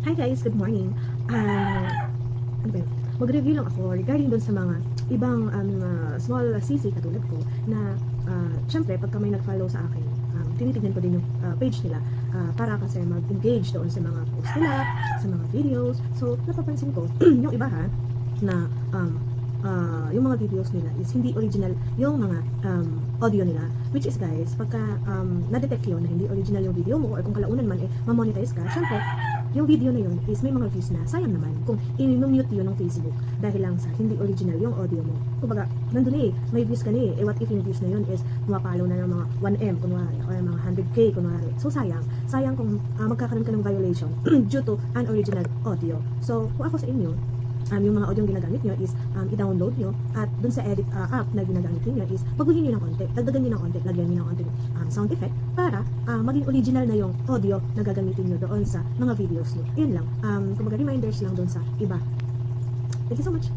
Hi guys, good morning. Ano ba yun? Mag-review lang ako regarding doon sa mga ibang small CC katulad ko na syempre pagka may nag-follow sa akin, tinitignan ko din yung page nila para kasi mag-engage doon sa mga posts nila, sa mga videos. So, napapansin ko, yung iba ha, na yung mga videos nila is hindi original yung mga audio nila, which is guys, pagka na-detect yun na hindi original yung video mo or kung kalaunan man ma-monetize ka, syempre yung video na yun is may mga views na sayang naman kung i-mute yun ng Facebook dahil lang sa hindi original yung audio mo. Kumbaga, nandun may views ka what if yung views na yun is pumapalo na ng mga 1M kunwari or mga 100k kunwari. So sayang kung magkakaroon ka ng violation due to unoriginal audio. So kung ako sa inyo, yung mga audio ginagamit nyo is i-download nyo at dun sa edit app na ginagamit nyo is baguhin nyo ng konti, dagdagan nyo ng konti, lagyan nyo ng konti sound effect para maging original na yung audio na gagamitin nyo doon sa mga videos nyo. Yun lang, kumbaga reminders lang doon sa iba. Thank you so much.